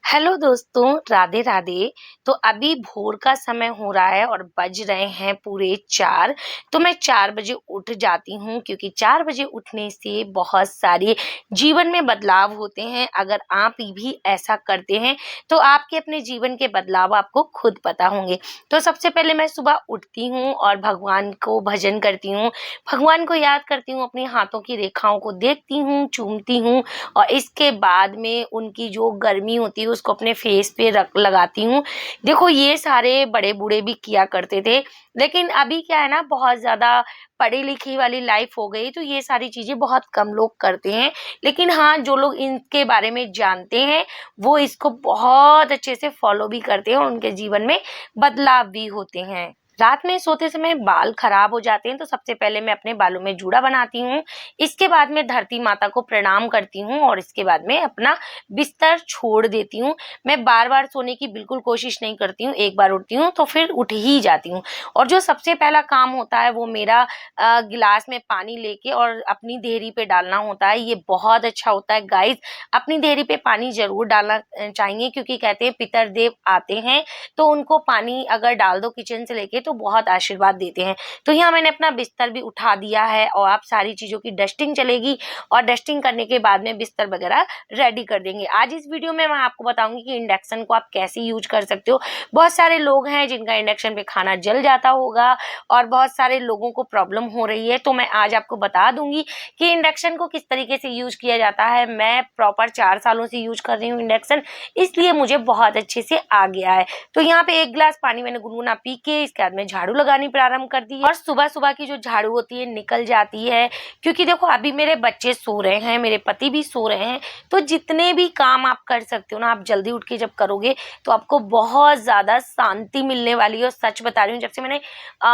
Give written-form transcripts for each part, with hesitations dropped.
Hello दोस्तों, राधे राधे। तो अभी भोर का समय हो रहा है और बज रहे हैं पूरे 4। तो मैं 4 बजे उठ जाती हूँ क्योंकि 4 बजे उठने से बहुत सारे जीवन में बदलाव होते हैं। अगर आप भी ऐसा करते हैं तो आपके अपने जीवन के बदलाव आपको खुद पता होंगे। तो सबसे पहले मैं सुबह उठती हूँ और भगवान को भजन करती हूँ, भगवान को याद करती हूँ, अपनी हाथों की रेखाओं को देखती हूँ, चूमती हूँ और इसके बाद में उनकी जो गर्मी होती है उसको अपने फेस पे रख लगाती हूँ। देखो ये सारे बड़े बूढ़े भी किया करते थे, लेकिन अभी क्या है ना, बहुत ज़्यादा पढ़ी लिखी वाली लाइफ हो गई तो ये सारी चीज़ें बहुत कम लोग करते हैं। लेकिन हाँ, जो लोग इनके बारे में जानते हैं वो इसको बहुत अच्छे से फॉलो भी करते हैं और उनके जीवन में बदलाव भी होते हैं। रात में सोते समय बाल खराब हो जाते हैं तो सबसे पहले मैं अपने बालों में जूड़ा बनाती हूँ। इसके बाद में धरती माता को प्रणाम करती हूँ और इसके बाद में अपना बिस्तर छोड़ देती हूँ। मैं बार-बार सोने की बिल्कुल कोशिश नहीं करती हूँ, एक बार उठती हूँ तो फिर उठ ही जाती हूँ। और जो सबसे पहला काम होता है वो मेरा गिलास में पानी लेके और अपनी देहरी पे डालना होता है। ये बहुत अच्छा होता है गाइस, अपनी देहरी पे पानी ज़रूर डालना चाहिए क्योंकि कहते हैं पितृदेव आते हैं तो उनको पानी अगर डाल दो किचन से लेके तो बहुत आशीर्वाद देते हैं। तो यहाँ मैंने अपना बिस्तर भी उठा दिया है और अब सारी चीज़ों की डस्टिंग चलेगी और डस्टिंग करने के बाद में बिस्तर वगैरह रेडी कर देंगे। आज इस वीडियो में मैं आपको बताऊंगी कि इंडक्शन को आप कैसे यूज कर सकते हो। बहुत सारे लोग हैं जिनका इंडक्शन पे खाना जल जाता होगा और बहुत सारे लोगों को प्रॉब्लम हो रही है, तो मैं आज आपको बता दूंगी कि इंडक्शन को किस तरीके से यूज किया जाता है। मैं प्रॉपर 4 सालों से यूज कर रही हूँ इंडक्शन, इसलिए मुझे बहुत अच्छे से आ गया है। तो यहाँ पे 1 गिलास पानी मैंने गुनगुना पी के इसके बाद में झाड़ू लगानी प्रारंभ कर दी है और सुबह सुबह की जो झाड़ू होती है निकल जाती है क्योंकि देखो अभी मेरे बच्चे सो रहे हैं, मेरे पति भी सो रहे हैं। तो जितने भी काम आप कर सकते हो ना, आप जल्दी उठ के जब करोगे तो आपको बहुत ज़्यादा शांति मिलने वाली है। और सच बता रही हूँ, जब से मैंने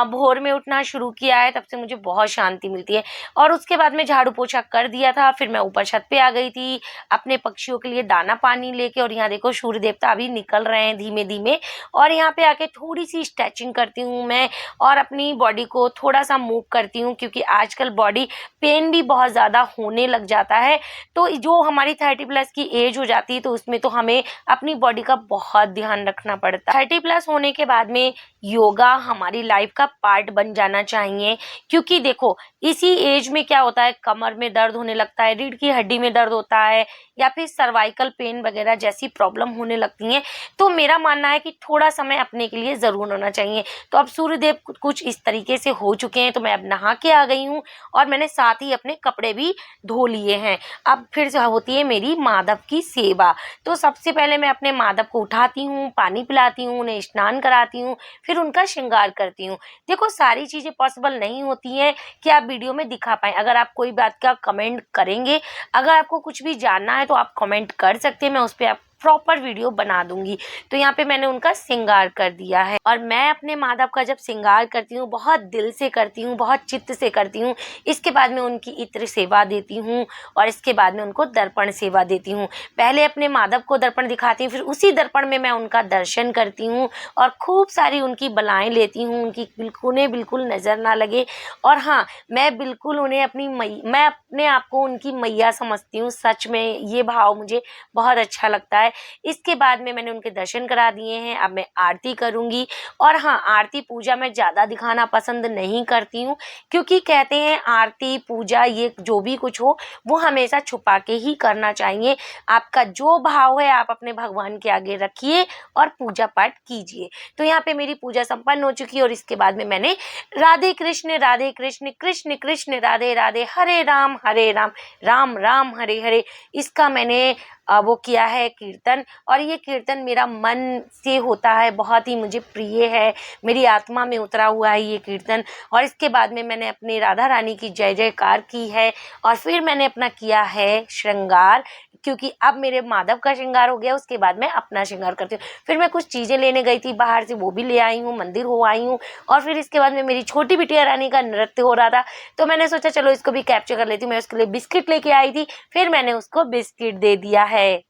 भोर में उठना शुरू किया है तब से मुझे बहुत शांति मिलती है। और उसके बाद में झाड़ू पोछा कर दिया था, फिर मैं ऊपर छत पे आ गई थी अपने पक्षियों के लिए दाना पानी लेके। और यहाँ देखो सूर्य देवता अभी निकल रहे हैं धीमे धीमे। और यहाँ पे आके थोड़ी सी स्ट्रेचिंग करती हूँ मैं और अपनी बॉडी को थोड़ा सा मूव करती हूँ क्योंकि आजकल बॉडी पेन भी बहुत ज़्यादा होने लग जाता है। तो जो हमारी 30+ की एज हो जाती है तो उसमें तो हमें अपनी बॉडी का बहुत ध्यान रखना पड़ता है। 30+ होने के बाद में योगा हमारी लाइफ का पार्ट बन जाना चाहिए क्योंकि देखो इसी एज में क्या होता है, कमर में दर्द होने लगता है, रीढ़ की हड्डी में दर्द होता है या फिर सर्वाइकल पेन वगैरह जैसी प्रॉब्लम होने लगती हैं। तो मेरा मानना है कि थोड़ा समय अपने के लिए ज़रूर होना चाहिए। तो अब सूर्यदेव कुछ इस तरीके से हो चुके हैं तो मैं अब नहा के आ गई हूँ और मैंने साथ ही अपने कपड़े भी धो लिए हैं। अब फिर से होती है मेरी माधव की सेवा। तो सबसे पहले मैं अपने माधव को उठाती हूँ, पानी पिलाती हूँ, उन्हें स्नान कराती हूँ, फिर उनका श्रृंगार करती हूँ। देखो सारी चीज़ें पॉसिबल नहीं होती हैं कि आप वीडियो में दिखा पाएँ। अगर आप कोई बात का कमेंट करेंगे, अगर आपको कुछ भी जानना है तो आप कमेंट कर सकते हैं, मैं उस पे आप प्रॉपर वीडियो बना दूंगी। तो यहाँ पे मैंने उनका श्रृंगार कर दिया है और मैं अपने माधव का जब श्रृंगार करती हूँ बहुत दिल से करती हूँ, बहुत चित्त से करती हूँ। इसके बाद में उनकी इत्र सेवा देती हूँ और इसके बाद में उनको दर्पण सेवा देती हूँ। पहले अपने माधव को दर्पण दिखाती हूँ, फिर उसी दर्पण में मैं उनका दर्शन करती हूँ और खूब सारी उनकी बलाएं लेती हूँ, उनकी उन्हें बिल्कुल नज़र ना लगे। और हाँ, मैं बिल्कुल उन्हें मैं अपने आप को उनकी मैया समझती हूँ। सच में ये भाव मुझे बहुत अच्छा लगता है। इसके बाद में मैंने उनके दर्शन करा दिए हैं, अब मैं आरती करूंगी। और हाँ, आरती पूजा मैं ज़्यादा दिखाना पसंद नहीं करती हूँ क्योंकि कहते हैं आरती पूजा ये जो भी कुछ हो वो हमेशा छुपा के ही करना चाहिए। आपका जो भाव है आप अपने भगवान के आगे रखिए और पूजा पाठ कीजिए। तो यहाँ पे मेरी पूजा संपन्न हो चुकी है और इसके बाद में मैंने राधे कृष्ण कृष्ण कृष्ण राधे राधे, हरे राम राम राम हरे हरे, इसका मैंने वो किया है कीर्तन। और ये कीर्तन मेरा मन से होता है, बहुत ही मुझे प्रिय है, मेरी आत्मा में उतरा हुआ है ये कीर्तन। और इसके बाद में मैंने अपनी राधा रानी की जय जयकार की है और फिर मैंने अपना किया है श्रृंगार क्योंकि अब मेरे माधव का श्रृंगार हो गया। उसके बाद मैं अपना श्रृंगार करती हूँ। फिर मैं कुछ चीज़ें लेने गई थी बाहर से, वो भी ले आई हूँ, मंदिर हो आई हूँ। और फिर इसके बाद में मेरी छोटी बिटिया रानी का नृत्य हो रहा था तो मैंने सोचा चलो इसको भी कैप्चर कर लेती हूँ। मैं उसके लिए बिस्किट लेके आई थी, फिर मैंने उसको बिस्किट दे दिया है।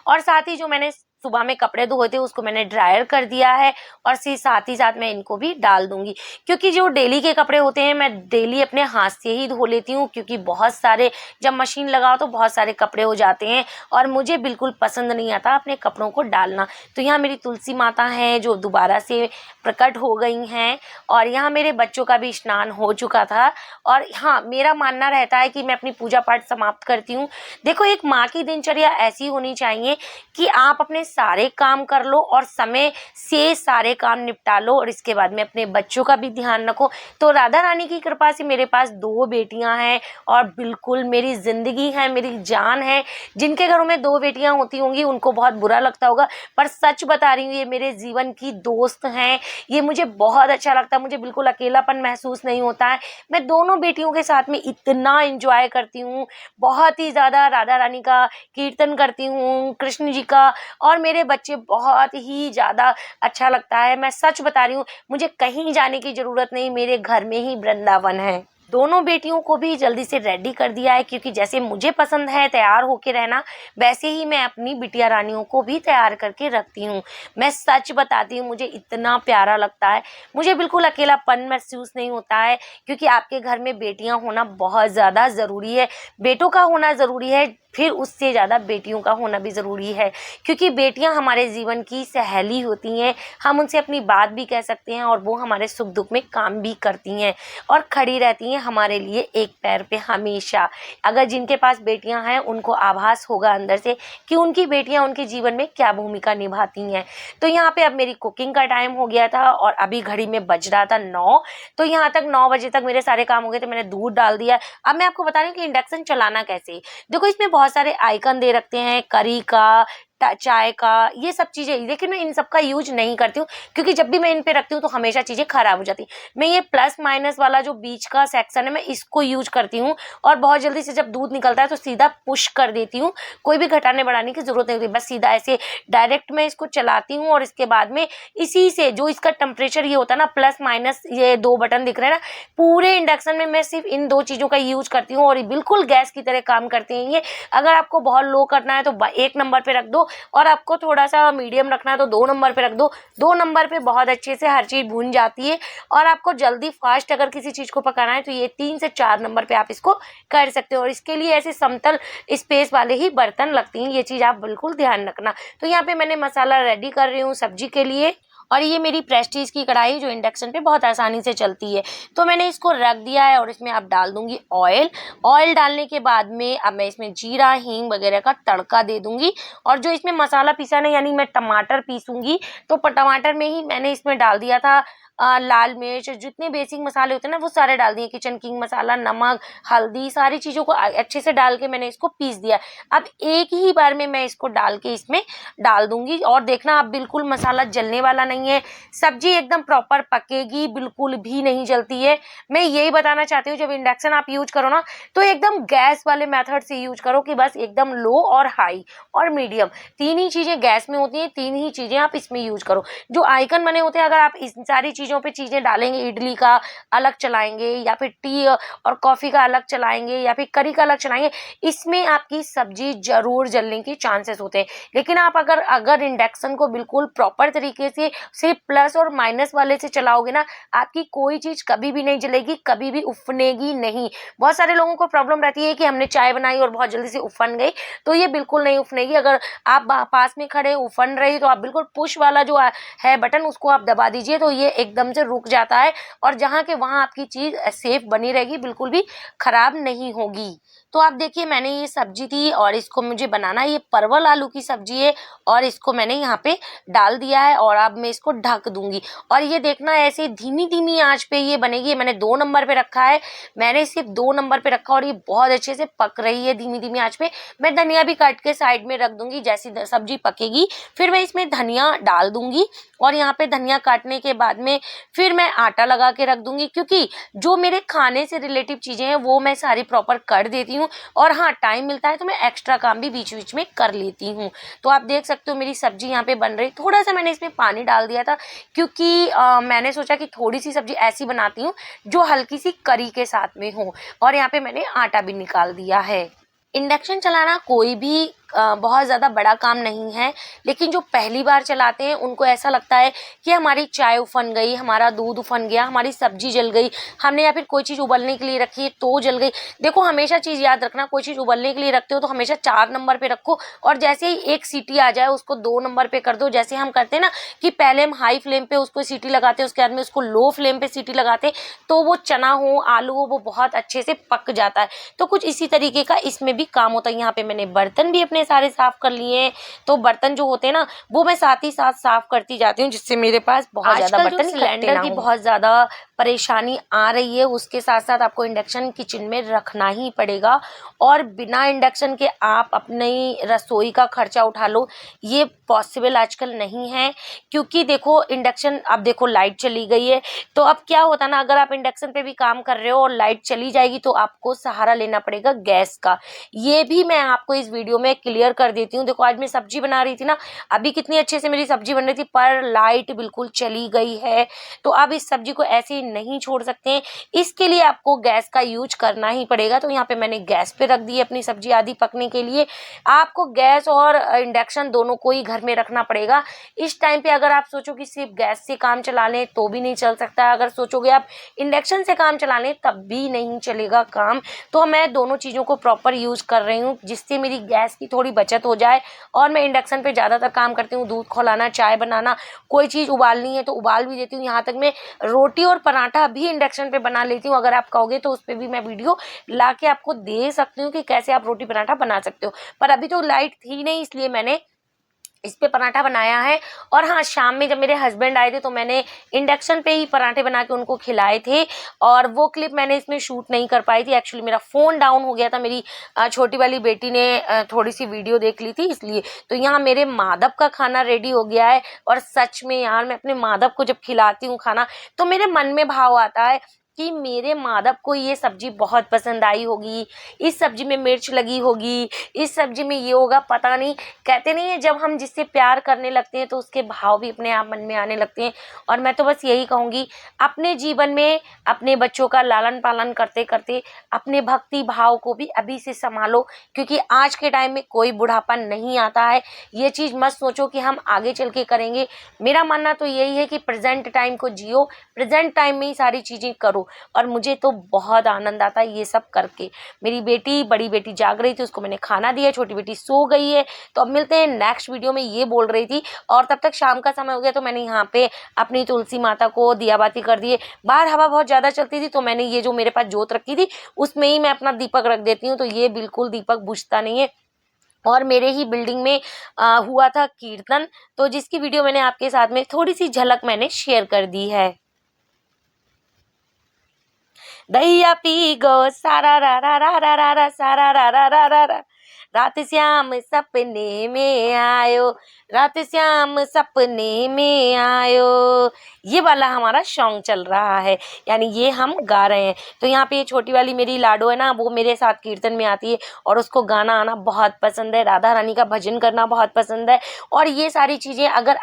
और साथ ही जो मैंने सुबह में कपड़े धोए थे उसको मैंने ड्रायर कर दिया है और साथ ही साथ मैं इनको भी डाल दूंगी, क्योंकि जो डेली के कपड़े होते हैं मैं डेली अपने हाथ से ही धो लेती हूँ, क्योंकि बहुत सारे जब मशीन लगाओ तो बहुत सारे कपड़े हो जाते हैं और मुझे बिल्कुल पसंद नहीं आता अपने कपड़ों को डालना। तो यहाँ मेरी तुलसी माता हैं जो दोबारा से प्रकट हो गई हैं और यहाँ मेरे बच्चों का भी स्नान हो चुका था। और हाँ, मेरा मानना रहता है कि मैं अपनी पूजा पाठ समाप्त करती हूँ। देखो, एक माँ की दिनचर्या ऐसी होनी चाहिए कि आप अपने सारे काम कर लो और समय से सारे काम निपटा लो और इसके बाद में अपने बच्चों का भी ध्यान रखो। तो राधा रानी की कृपा से मेरे पास 2 बेटियां हैं और बिल्कुल मेरी ज़िंदगी है, मेरी जान है। जिनके घरों में 2 बेटियां होती होंगी उनको बहुत बुरा लगता होगा, पर सच बता रही हूँ, ये मेरे जीवन की दोस्त हैं। ये मुझे बहुत अच्छा लगता है, मुझे बिल्कुल अकेलापन महसूस नहीं होता है। मैं दोनों बेटियों के साथ में इतना एंजॉय करती हूँ, बहुत ही ज़्यादा राधा रानी का कीर्तन करती हूँ, कृष्ण जी का, और मेरे बच्चे बहुत ही ज़्यादा अच्छा लगता है। मैं सच बता रही हूँ, मुझे कहीं जाने की ज़रूरत नहीं, मेरे घर में ही वृंदावन है। दोनों बेटियों को भी जल्दी से रेडी कर दिया है, क्योंकि जैसे मुझे पसंद है तैयार होके रहना, वैसे ही मैं अपनी बिटिया रानियों को भी तैयार करके रखती हूँ। मैं सच बताती हूँ, मुझे इतना प्यारा लगता है, मुझे बिल्कुल अकेलापन महसूस नहीं होता है, क्योंकि आपके घर में बेटियां होना बहुत ज़्यादा ज़रूरी है। बेटों का होना ज़रूरी है, फिर उससे ज़्यादा बेटियों का होना भी ज़रूरी है, क्योंकि बेटियां हमारे जीवन की सहेली होती हैं। हम उनसे अपनी बात भी कह सकते हैं और वो हमारे सुख दुख में काम भी करती हैं और खड़ी रहती हैं हमारे लिए एक पैर पे हमेशा। अगर जिनके पास बेटियां हैं उनको आभास होगा अंदर से कि उनकी बेटियां उनके जीवन में क्या भूमिका निभाती हैं। तो यहाँ पे अब मेरी कुकिंग का टाइम हो गया था और अभी घड़ी में बज रहा था 9। तो यहाँ तक 9 बजे तक मेरे सारे काम हो गए थे, मैंने दूध डाल दिया। अब मैं आपको बता रही हूँ कि इंडक्शन चलाना कैसे। देखो, इसमें बहुत सारे आइकन दे रखते हैं, करी का, चाय का, ये सब चीज़ें, लेकिन मैं इन सब का यूज नहीं करती हूँ, क्योंकि जब भी मैं इन पे रखती हूँ तो हमेशा चीज़ें खराब हो जाती हैं। मैं ये प्लस माइनस वाला जो बीच का सेक्शन है मैं इसको यूज करती हूँ और बहुत जल्दी से जब दूध निकलता है तो सीधा पुश कर देती हूँ, कोई भी घटाने बढ़ाने की जरूरत नहीं होती, बस सीधा ऐसे डायरेक्ट मैं इसको चलाती हूँ। और इसके बाद में इसी से जो इसका टेम्परेचर ये होता है ना, प्लस माइनस ये 2 बटन दिख रहे हैं ना, पूरे इंडक्शन में मैं सिर्फ इन 2 चीज़ों का यूज करती हूँ और बिल्कुल गैस की तरह काम करते हैं ये। अगर आपको बहुत लो करना है तो 1 नंबर पे रख दो और आपको थोड़ा सा मीडियम रखना है तो 2 नंबर पे रख दो। 2 नंबर पे बहुत अच्छे से हर चीज़ भून जाती है। और आपको जल्दी फास्ट अगर किसी चीज़ को पकाना है तो ये 3 से 4 नंबर पे आप इसको कर सकते हो और इसके लिए ऐसे समतल स्पेस वाले ही बर्तन लगती हैं, ये चीज़ आप बिल्कुल ध्यान रखना। तो यहाँ पे मैंने मसाला रेडी कर रही हूँ सब्जी के लिए और ये मेरी प्रेस्टीज की कढ़ाई जो इंडक्शन पे बहुत आसानी से चलती है। तो मैंने इसको रख दिया है और इसमें अब डाल दूंगी ऑयल। ऑयल डालने के बाद में अब मैं इसमें जीरा हींग वगैरह का तड़का दे दूंगी और जो इसमें मसाला पीसा नहीं, यानी मैं टमाटर पीसूंगी, तो टमाटर में ही मैंने इसमें डाल दिया था लाल मिर्च, जितने बेसिक मसाले होते हैं ना वो सारे डाल दिए, किचन किंग मसाला, नमक, हल्दी, सारी चीज़ों को अच्छे से डाल के मैंने इसको पीस दिया। अब एक ही बार में मैं इसको डाल के इसमें डाल दूंगी और देखना अब बिल्कुल मसाला जलने वाला नहीं है, सब्जी एकदम प्रॉपर पकेगी, बिल्कुल भी नहीं जलती है। मैं यही बताना चाहती हूँ, जब इंडक्शन आप यूज करो ना तो एकदम गैस वाले मेथड से यूज करो कि बस एकदम लो और हाई और मीडियम, 3 ही चीज़ें गैस में होती हैं, 3 ही चीज़ें आप इसमें यूज करो। जो आइकन बने होते हैं, अगर आप इस सारी चीज़ों पे चीज़ें डालेंगे, इडली का अलग चलाएंगे या फिर टी और कॉफ़ी का अलग चलाएंगे या फिर करी का अलग चलाएंगे, इसमें आपकी सब्जी जरूर जलने के चांसेस होते हैं। लेकिन आप अगर इंडक्शन को बिल्कुल प्रॉपर तरीके से सिर्फ प्लस और माइनस वाले से चलाओगे ना, आपकी कोई चीज़ कभी भी नहीं जलेगी, कभी भी उफनेगी नहीं। बहुत सारे लोगों को प्रॉब्लम रहती है कि हमने चाय बनाई और बहुत जल्दी से उफन गई, तो ये बिल्कुल नहीं उफनेगी। अगर आप पास में खड़े उफन रही तो आप बिल्कुल पुश वाला जो है बटन उसको आप दबा दीजिए, तो ये एकदम से रुक जाता है और जहाँ के वहाँ आपकी चीज़ सेफ बनी रहेगी, बिल्कुल भी खराब नहीं होगी। तो आप देखिए, मैंने ये सब्जी थी और इसको मुझे बनाना है, ये परवल आलू की सब्जी है और इसको मैंने यहाँ पे डाल दिया है और अब मैं इसको ढक दूंगी। और ये देखना ऐसे धीमी धीमी आंच पे ये बनेगी। मैंने 2 नंबर पे रखा है, मैंने सिर्फ 2 नंबर पे रखा और ये बहुत अच्छे से पक रही है धीमी धीमी आंच पे। मैं धनिया भी काट के साइड में रख दूंगी, जैसी सब्जी पकेगी फिर मैं इसमें धनिया डाल दूंगी और यहाँ पे धनिया काटने के बाद में फिर मैं आटा लगा के रख दूंगी, क्योंकि जो मेरे खाने से रिलेटिव चीज़ें हैं वो मैं सारी प्रॉपर कर देती हूँ और हाँ, टाइम मिलता है तो मैं एक्स्ट्रा काम भी बीच बीच में कर लेती हूँ। तो आप देख सकते हो मेरी सब्जी यहाँ पे बन रही। थोड़ा सा मैंने इसमें पानी डाल दिया था, क्योंकि मैंने सोचा कि थोड़ी सी सब्जी ऐसी बनाती हूँ जो हल्की सी करी के साथ में हो। और यहाँ पे मैंने आटा भी निकाल दिया है। इंडक्शन चलाना कोई भी बहुत ज़्यादा बड़ा काम नहीं है, लेकिन जो पहली बार चलाते हैं उनको ऐसा लगता है कि हमारी चाय उफन गई, हमारा दूध उफन गया, हमारी सब्जी जल गई, हमने या फिर कोई चीज़ उबलने के लिए रखी है तो जल गई। देखो हमेशा चीज़ याद रखना, कोई चीज़ उबलने के लिए रखते हो तो हमेशा 4 नंबर पे रखो, और जैसे ही एक सीटी आ जाए उसको 2 नंबर पे कर दो। जैसे हम करते हैं ना कि पहले हम हाई फ्लेम पे उसको सीटी लगाते हैं, उसके बाद में उसको लो फ्लेम पे सीटी लगाते हैं, तो वो चना हो, आलू हो, वो बहुत अच्छे से पक जाता है। तो कुछ इसी तरीके का इसमें भी काम होता है। यहाँ पे मैंने बर्तन भी अपने सारे साफ कर लिए हैं, तो बर्तन जो होते हैं ना वो मैं साथ ही साथ साफ करती जाती हूँ, जिससे मेरे पास बहुत ज़्यादा बर्तन सिलेंडर की बहुत ज़्यादा परेशानी आ रही है, उसके साथ साथ आपको इंडक्शन किचन में रखना ही पड़ेगा। और बिना इंडक्शन के आप अपनी रसोई का खर्चा उठा लो, ये पॉसिबल आजकल नहीं है। क्योंकि देखो इंडक्शन, अब देखो लाइट चली गई है, तो अब क्या होता ना, अगर आप इंडक्शन पे भी काम कर रहे हो और लाइट चली जाएगी तो आपको सहारा लेना पड़ेगा गैस का। ये भी मैं आपको इस वीडियो में क्लियर कर देती हूँ। देखो आज मैं सब्जी बना रही थी ना, अभी कितनी अच्छे से मेरी सब्जी बन रही थी, पर लाइट बिल्कुल चली गई है। तो अब इस सब्जी को ऐसे ही नहीं छोड़ सकते हैं, इसके लिए आपको गैस का यूज करना ही पड़ेगा। तो यहाँ पे मैंने गैस पे रख दी अपनी सब्जी आधी पकने के लिए। आपको गैस और इंडक्शन दोनों को ही घर में रखना पड़ेगा। इस टाइम पे अगर आप सोचो कि सिर्फ गैस से काम चला लें तो भी नहीं चल सकता, अगर सोचोगे आप इंडक्शन से काम चला लें तब भी नहीं चलेगा काम। तो मैं दोनों चीज़ों को प्रॉपर यूज़ कर रही हूँ, जिससे मेरी गैस की थोड़ी बचत हो जाए। और मैं इंडक्शन पे ज़्यादातर काम करती हूँ, दूध खौलाना, चाय बनाना, कोई चीज़ उबालनी है तो उबाल भी देती हूँ। यहाँ तक मैं रोटी और पराठा भी इंडक्शन पे बना लेती हूँ। अगर आप कहोगे तो उस पर भी मैं वीडियो ला के आपको दे सकती हूँ कि कैसे आप रोटी पराठा बना सकते हो। पर अभी तो लाइट थी नहीं, इसलिए मैंने इस पे पराठा बनाया है। और हाँ, शाम में जब मेरे हस्बैंड आए थे तो मैंने इंडक्शन पे ही पराठे बना के उनको खिलाए थे, और वो क्लिप मैंने इसमें शूट नहीं कर पाई थी। एक्चुअली मेरा फ़ोन डाउन हो गया था, मेरी छोटी वाली बेटी ने थोड़ी सी वीडियो देख ली थी इसलिए। तो यहाँ मेरे माधव का खाना रेडी हो गया है, और सच में यार मैं अपने माधव को जब खिलाती हूँ खाना तो मेरे मन में भाव आता है कि मेरे माधव को ये सब्जी बहुत पसंद आई होगी, इस सब्जी में मिर्च लगी होगी, इस सब्जी में ये होगा, पता नहीं। कहते नहीं है जब हम जिससे प्यार करने लगते हैं तो उसके भाव भी अपने आप मन में आने लगते हैं। और मैं तो बस यही कहूँगी, अपने जीवन में अपने बच्चों का लालन पालन करते करते अपने भक्ति भाव को भी अभी से संभालो, क्योंकि आज के टाइम में कोई बुढ़ापा नहीं आता है। ये चीज़ मत सोचो कि हम आगे चल के करेंगे। मेरा मानना तो यही है कि प्रेजेंट टाइम को जियो, प्रेजेंट टाइम में ही सारी चीज़ें करो। और मुझे तो बहुत आनंद आता है ये सब करके। मेरी बेटी, बड़ी बेटी जाग रही थी, उसको मैंने खाना दिया, छोटी बेटी सो गई है। तो अब मिलते हैं नेक्स्ट वीडियो में, ये बोल रही थी। और तब तक शाम का समय हो गया तो मैंने यहाँ पे अपनी तुलसी माता को दिया बाती कर दिए। बाहर हवा बहुत ज़्यादा चलती थी तो मैंने ये जो मेरे पास जोत रखी थी उसमें ही मैं अपना दीपक रख देती हूँ, तो ये बिल्कुल दीपक बुझता नहीं है। और मेरे ही बिल्डिंग में हुआ था कीर्तन, तो जिसकी वीडियो मैंने आपके साथ में थोड़ी सी झलक मैंने शेयर कर दी है। दैया पी गो सारा रा रा रा रा रा रा सारा रा रा रा रा रा, रात श्याम सपने में आयो, रात श्याम सपने में आयो। ये वाला हमारा सॉन्ग चल रहा है, यानी ये हम गा रहे हैं। तो यहाँ पे ये छोटी वाली मेरी लाडो है ना, वो मेरे साथ कीर्तन में आती है और उसको गाना आना बहुत पसंद है, राधा रानी का भजन करना बहुत पसंद है। और ये सारी चीज़ें अगर